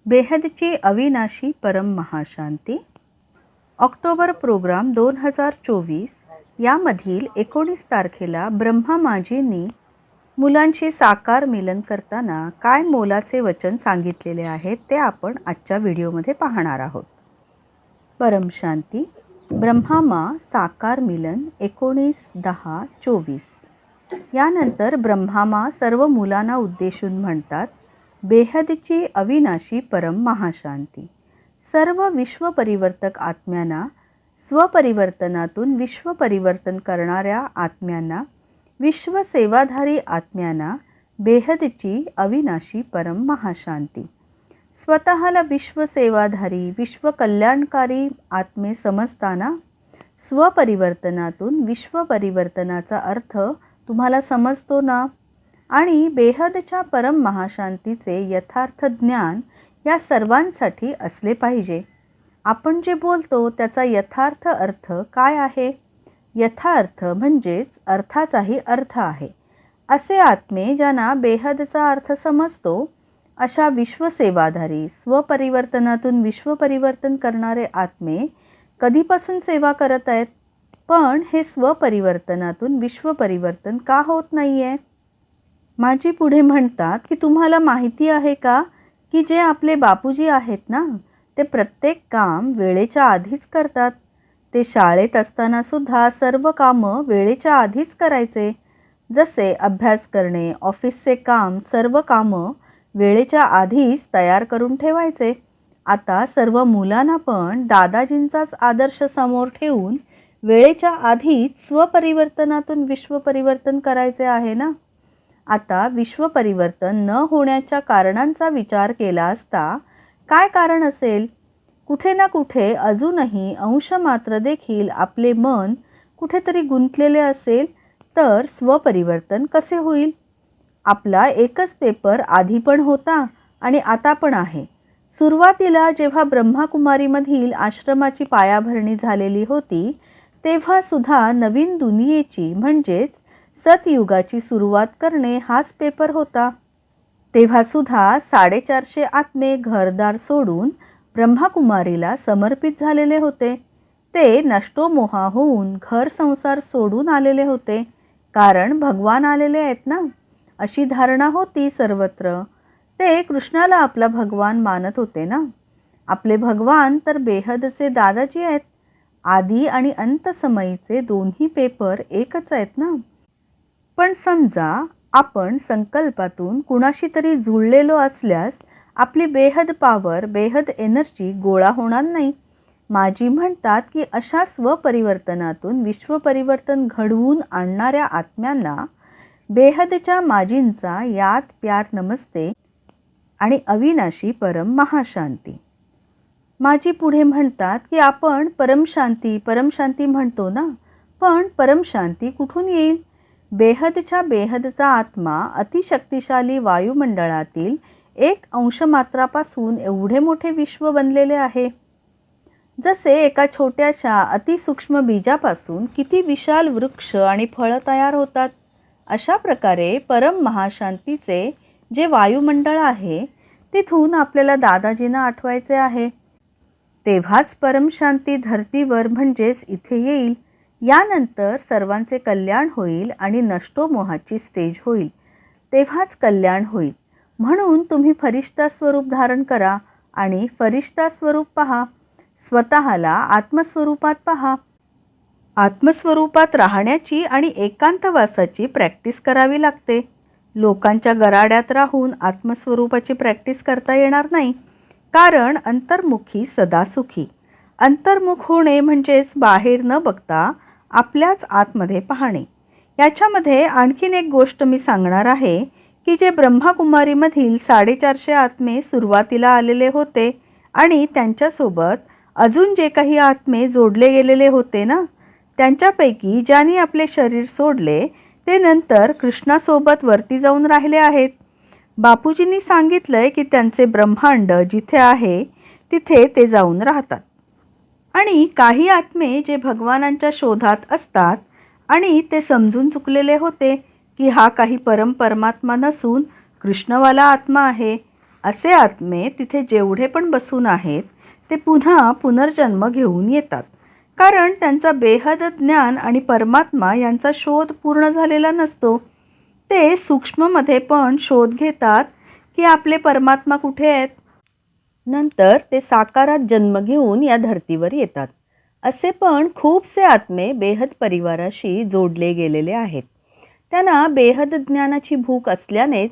बेहदची अविनाशी परम महाशांती. October programme 2024 यामधील 19 तारखेला ब्रह्मामाजींनी मुलांशी साकार मिलन करताना काय मोलाचे वचन सांगितलेले आहे ते आपण आजच्या व्हिडिओमध्ये पाहणार आहोत. परमशांती. ब्रह्मामा साकार मिलन 19-10-24. यानंतर ब्रह्मामा सर्व मुलांना उद्देशून म्हणतात, बेहदची अविनाशी परम महाशांती. सर्व विश्वपरिवर्तक आत्म्यांना, स्वपरिवर्तनातून विश्वपरिवर्तन करणाऱ्या आत्म्यांना, विश्वसेवाधारी आत्म्यांना बेहदची अविनाशी परम महाशांती. स्वतःला विश्वसेवाधारी, विश्वकल्याणकारी आत्मे समजताना स्वपरिवर्तनातून विश्वपरिवर्तनाचा अर्थ तुम्हाला समजतो ना? आणि बेहदच्या परम महाशांतीचे यथार्थ ज्ञान या सर्वांसाठी असले पाहिजे. आपण जे बोलतो त्याचा यथार्थ अर्थ काय आहे? यथार्थ म्हणजेच अर्थाचाही अर्थ आहे. असे आत्मे ज्यांना बेहदचा अर्थ समजतो, अशा विश्वसेवाधारी, स्वपरिवर्तनातून विश्वपरिवर्तन करणारे आत्मे कधीपासून सेवा करत आहेत, पण हे स्वपरिवर्तनातून विश्वपरिवर्तन का होत नाही आहे? माजी पुढे म्हणतात की तुम्हाला माहिती आहे का की जे आपले बापूजी आहेत ना, ते प्रत्येक काम वेळेच्या आधीच करतात. ते शाळेत असताना सुद्धा सर्व कामं वेळेच्या आधीच करायचे. जसे अभ्यास करणे, ऑफिसचे काम, सर्व कामं वेळेच्या आधीच तयार करून ठेवायचे. आता सर्व मुलांना पण दादाजींचाच आदर्श समोर ठेवून वेळेच्या आधीच स्वपरिवर्तनातून विश्वपरिवर्तन करायचे आहे ना. आता विश्वपरिवर्तन न होण्याच्या कारणांचा विचार केला असता काय कारण असेल? कुठे ना कुठे अजूनही अंश मात्र देखील आपले मन कुठेतरी गुंतलेले असेल, तर स्वपरिवर्तन कसे होईल? आपला एकच पेपर आधी पण होता आणि आता पण आहे. सुरुवातीला जेव्हा ब्रह्माकुमारीमधील आश्रमाची पायाभरणी झालेली होती, तेव्हा सुद्धा नवीन दुनियेची म्हणजेच सतयुगाची सुरुवात करणे हाच पेपर होता. तेव्हा सुद्धा 450 आत्मे घरदार सोडून ब्रह्माकुमारीला समर्पित झालेले होते. ते नष्टोमोहा होऊन घर संसार सोडून आलेले होते, कारण भगवान आलेले आहेत ना, अशी धारणा होती सर्वत्र. ते कृष्णाला आपला भगवान मानत होते ना. आपले भगवान तर बेहदचे दादाजी आहेत. आदी आणि अंत समयीचे दोन्ही पेपर एकच आहेत ना. पण समजा आपण संकल्पातून कुणाशी तरी जुळलेलो असल्यास आपली बेहद पॉवर, बेहद एनर्जी गोळा होणार नाही. माजी म्हणतात की अशा स्वपरिवर्तनातून विश्वपरिवर्तन घडवून आणणाऱ्या आत्म्यांना बेहदच्या माजींचा याद प्यार नमस्ते आणि अविनाशी परम महाशांती. माजी पुढे म्हणतात की आपण परमशांती परमशांती म्हणतो ना, पण परमशांती कुठून येईल? बेहदच्या बेहदचा आत्मा अतिशक्तिशाली वायुमंडळातील एक अंशमात्रापासून एवढे मोठे विश्व बनलेले आहे. जसे एका छोट्याशा अतिसूक्ष्म बीजापासून किती विशाल वृक्ष आणि फळं तयार होतात, अशा प्रकारे परम महाशांतीचे जे वायुमंडळ आहे, तिथून आपल्याला दादाजींना आठवायचे आहे. तेव्हाच परमशांती धर्तीवर म्हणजेच इथे येईल. यानंतर सर्वांचे कल्याण होईल आणि नष्टोमोहाची स्टेज होईल. तेव्हाच कल्याण होईल. म्हणून तुम्ही फरिश्ता स्वरूप धारण करा आणि फरिश्ता स्वरूप पहा. स्वतःला आत्मस्वरूपात पहा. आत्मस्वरूपात राहण्याची आणि एकांतवासाची प्रॅक्टिस करावी लागते. लोकांच्या गराड्यात राहून आत्मस्वरूपाची प्रॅक्टिस करता येणार नाही, कारण अंतर्मुखी सदा सुखी. अंतर्मुख होणे म्हणजेच बाहेर न बघता आपल्याच आतमध्ये पाहणे. याच्यामध्ये आणखीन एक गोष्ट मी सांगणार आहे की जे ब्रह्माकुमारीमधील 450 आत्मे सुरुवातीला आलेले होते आणि त्यांच्यासोबत अजून जे काही आत्मे जोडले गेलेले होते ना, त्यांच्यापैकी ज्यांनी आपले शरीर सोडले ते नंतर कृष्णासोबत वरती जाऊन राहिले आहेत. बापूजींनी सांगितलंय की त्यांचे ब्रह्मांड जिथे आहे तिथे ते जाऊन राहतात. आणि काही आत्मे जे भगवानांच्या शोधात असतात आणि ते समजून चुकलेले होते की हा काही परमात्मा नसून कृष्णवाला आत्मा आहे, असे आत्मे तिथे जेवढे पण बसून आहेत ते पुन्हा पुनर्जन्म घेऊन येतात, कारण त्यांचा बेहद ज्ञान आणि परमात्मा यांचा शोध पूर्ण झालेला नसतो. ते सूक्ष्ममध्ये पण शोध घेतात की आपले परमात्मा कुठे आहेत. नंतर ते साकारात जन्म घेऊन या धर्तीवर येतात. असे पण खूपसे आत्मे बेहद परिवाराशी जोडले गेलेले आहेत. त्यांना बेहद ज्ञानाची भूक असल्यानेच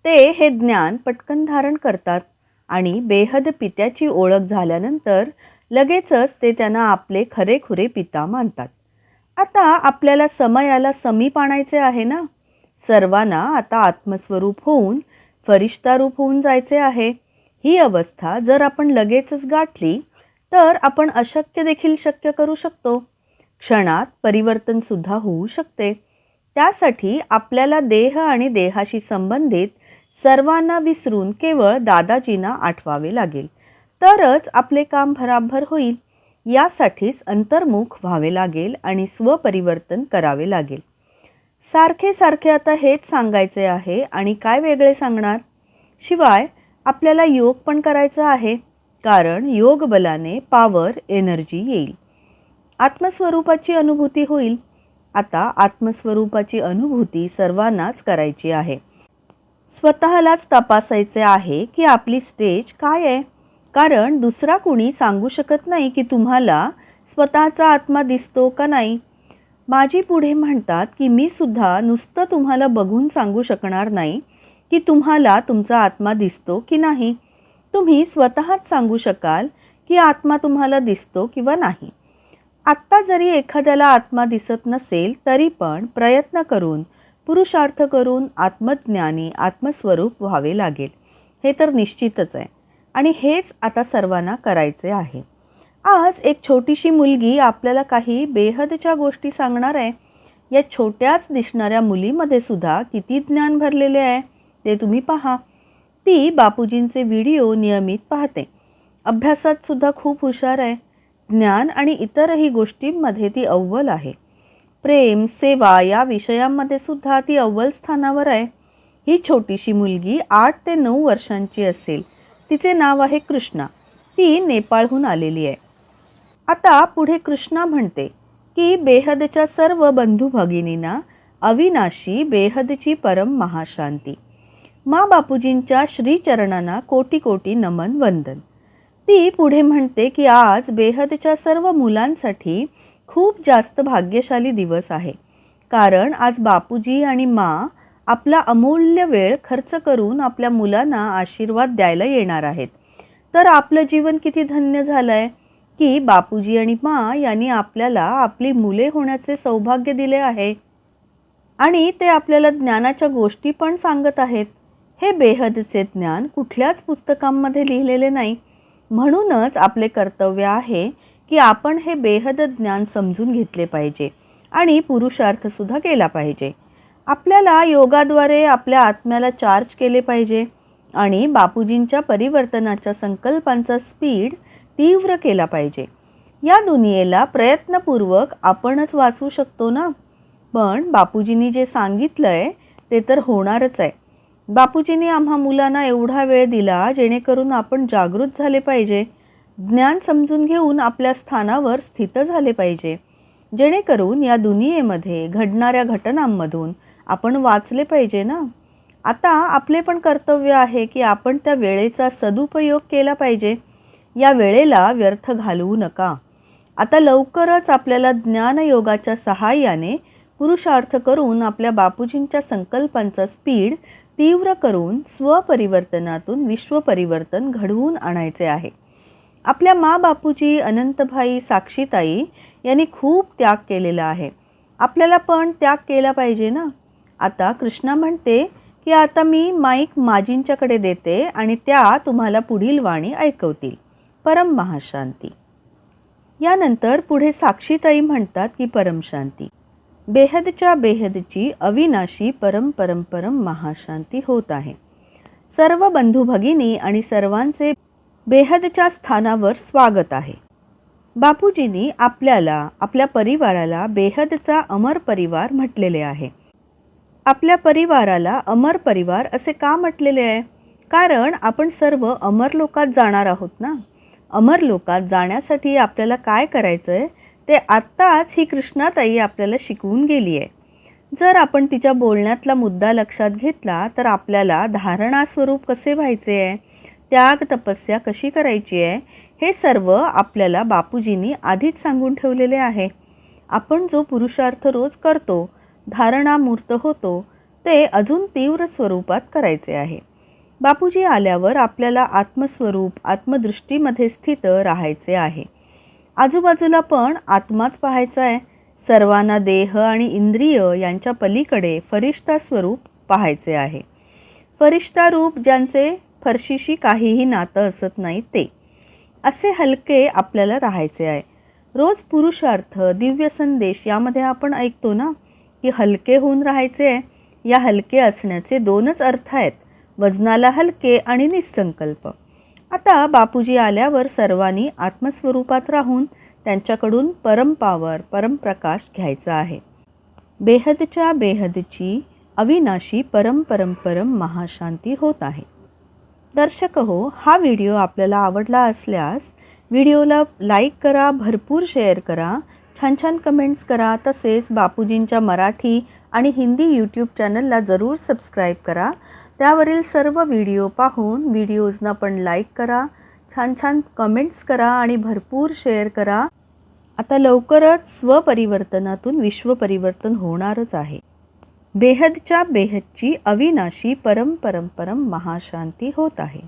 ते हे ज्ञान पटकन धारण करतात आणि बेहद पित्याची ओळख झाल्यानंतर लगेचच ते त्यांना आपले खरेखुरे पिता मानतात. आता आपल्याला समयाला समीप आणायचे आहे ना. सर्वांना आता आत्मस्वरूप होऊन फरिश्ता रूप होऊन जायचे आहे. ही अवस्था जर आपण लगेचच गाठली तर आपण अशक्य देखील शक्य करू शकतो. क्षणात परिवर्तनसुद्धा होऊ शकते. त्यासाठी आपल्याला देह आणि देहाशी संबंधित सर्वांना विसरून केवळ दादाजींना आठवावे लागेल, तरच आपले काम भराभर होईल. यासाठीच अंतर्मुख व्हावे लागेल आणि स्वपरिवर्तन करावे लागेल. सारखे सारखे आता हेच सांगायचे आहे आणि काय वेगळे सांगणार. शिवाय आपल्याला योग पण करायचा आहे, कारण योग बलाने पॉवर एनर्जी येईल, आत्मस्वरूपाची अनुभूती होईल. आता आत्मस्वरूपाची अनुभूती सर्वांनाच करायची आहे. स्वतःलाच तपासायचे आहे की आपली स्टेज काय आहे, कारण दुसरा कुणी सांगू शकत नाही की तुम्हाला स्वतःचा आत्मा दिसतो का नाही. माझी पुढे म्हणतात की मी सुद्धा नुसतं तुम्हाला बघून सांगू शकणार नाही की तुम्हाला तुमचा आत्मा दिसतो की नाही. तुम्ही स्वतःच सांगू शकाल की आत्मा तुम्हाला दिसतो किंवा नाही. आत्ता जरी एखाद्याला आत्मा दिसत नसेल तरी पण प्रयत्न करून पुरुषार्थ करून आत्मज्ञानी आत्मस्वरूप व्हावे लागेल. हे तर निश्चितच आहे आणि हेच आता सर्वांना करायचे आहे. आज एक छोटीशी मुलगी आपल्याला काही बेहदच्या गोष्टी सांगणार आहे. या छोट्याच दिसणाऱ्या मुलीमध्ये सुद्धा किती ज्ञान भरलेले आहे ते तुम्ही पहा. ती बापूजींचे व्हिडिओ नियमित पाहते. अभ्यासात सुद्धा खूप हुशार आहे. ज्ञान आणि इतरही गोष्टींमध्ये ती अव्वल आहे. प्रेम सेवा या विषयांमध्ये सुद्धा ती अव्वल स्थानावर आहे. ही छोटीशी मुलगी 8 ते 9 वर्षांची असेल. तिचे नाव आहे कृष्णा. ती नेपाळहून आलेली आहे. आता पुढे कृष्णा म्हणते की बेहदच्या सर्व बंधू भगिनींना अविनाशी बेहदची परम महाशांती. मा बापूजींच्या श्रीचरणांना कोटी कोटी नमन वंदन. ती पुढे म्हणते की आज बेहदच्या सर्व मुलांसाठी खूप जास्त भाग्यशाली दिवस आहे, कारण आज बापूजी आणि मा आपला अमूल्य वेळ खर्च करून आपल्या मुलांना आशीर्वाद द्यायला येणार आहेत. तर आपलं जीवन किती धन्य झालं आहे की बापूजी आणि मा यांनी आपल्याला आपली मुले होण्याचे सौभाग्य दिले आहे आणि ते आपल्याला ज्ञानाच्या गोष्टी पण सांगत आहेत. हे बेहदचे ज्ञान कुठल्याच पुस्तकांमध्ये लिहिलेले नाही. म्हणूनच आपले कर्तव्य आहे की आपण हे बेहद ज्ञान समजून घेतले पाहिजे आणि पुरुषार्थसुद्धा केला पाहिजे. आपल्याला योगाद्वारे आपल्या आत्म्याला चार्ज केले पाहिजे आणि बापूजींच्या परिवर्तनाच्या संकल्पांचा स्पीड तीव्र केला पाहिजे. या दुनियेला प्रयत्नपूर्वक आपणच वाचवू शकतो ना. पण बापूजींनी जे सांगितलं आहे ते तर होणारच आहे. बापूजींनी आम्हा मुलांना एवढा वेळ दिला जेणेकरून आपण जागृत झाले पाहिजे, ज्ञान समजून घेऊन आपल्या स्थानावर स्थित झाले पाहिजे, जेणेकरून या दुनियेमध्ये घडणाऱ्या घटनांमधून आपण वाचले पाहिजे ना. आता आपले पण कर्तव्य आहे की आपण त्या वेळेचा सदुपयोग केला पाहिजे. या वेळेला व्यर्थ घालवू नका. आता लवकरच आपल्याला ज्ञानयोगाच्या सहाय्याने पुरुषार्थ करून आपल्या बापूजींच्या संकल्पांचा स्पीड तीव्र करून स्वपरिवर्तनातून विश्वपरिवर्तन घडवून आणायचे आहे. आपल्या मा बापूजी, अनंतभाई, साक्षीताई यांनी खूप त्याग केलेला आहे. आपल्याला पण त्याग केला पाहिजे ना. आता कृष्णा म्हणते की आता मी माईक माजींच्याकडे देते आणि त्या तुम्हाला पुढील वाणी ऐकवतील. परम महाशांती. यानंतर पुढे साक्षीताई म्हणतात की परमशांती. बेहदच्या बेहदची अविनाशी परम परम परम महाशांती होत आहे. सर्व बंधू भगिनी आणि सर्वांचे बेहदच्या स्थानावर स्वागत आहे. बापूजींनी आपल्याला आपल्या परिवाराला बेहदचा अमर परिवार म्हटलेले आहे. आपल्या परिवाराला अमर परिवार असे का म्हटलेले आहे? कारण आपण सर्व अमरलोकात जाणार आहोत ना. अमरलोकात जाण्यासाठी आपल्याला काय करायचं आहे ते आत्ताच ही कृष्णाताई आपल्याला शिकवून गेली आहे. जर आपण तिच्या बोलण्यातला मुद्दा लक्षात घेतला तर आपल्याला धारणा स्वरूप कसे व्हायचे आहे, त्याग तपस्या कशी करायची आहे, हे सर्व आपल्याला बापूजींनी आधीच सांगून ठेवलेले आहे. आपण जो पुरुषार्थ रोज करतो, धारणा मूर्त होतो, ते अजून तीव्र स्वरूपात करायचे आहे. बापूजी आल्यावर आपल्याला आत्मस्वरूप आत्मदृष्टीमध्ये स्थित राहायचे आहे. आजूबाजूला पण आत्माच पाहायचा आहे. सर्वांना देह आणि इंद्रिय यांच्या पलीकडे फरिश्ता स्वरूप पाहायचे आहे. फरिश्ता रूप ज्यांचे फरशीशी काहीही नातं असत नाही ते असे हलके आपल्याला राहायचे आहे. रोज पुरुषार्थ दिव्य संदेश यामध्ये आपण ऐकतो ना की हलके होऊन राहायचे आहे. या हलके असण्याचे दोनच अर्थ आहेत, वजनाला हलके आणि निसंकल्प. आता बापूजी आल्यावर सर्वांनी आत्मस्वरूपात राहून त्यांच्याकडून परमपावर परमप्रकाश घ्यायचा आहे. बेहदच्या बेहदची अविनाशी परम परम परम महाशांती होत आहे. दर्शक हो, हा व्हिडिओ आपल्याला आवडला असल्यास व्हिडिओला लाईक करा, भरपूर शेअर करा, छान छान कमेंट्स करा. तसेच बापूजींच्या मराठी आणि हिंदी यूट्यूब चॅनलला जरूर सबस्क्राईब करा. त्यावरील सर्व व्हिडिओ पाहून व्हिडिओजना पण लाईक करा, छान छान कमेंट्स करा आणि भरपूर शेअर करा. आता लवकरच स्वपरिवर्तनातून विश्वपरिवर्तन होणारच आहे. बेहदच्या बेहदची अविनाशी परम परम परम महाशांती होत आहे.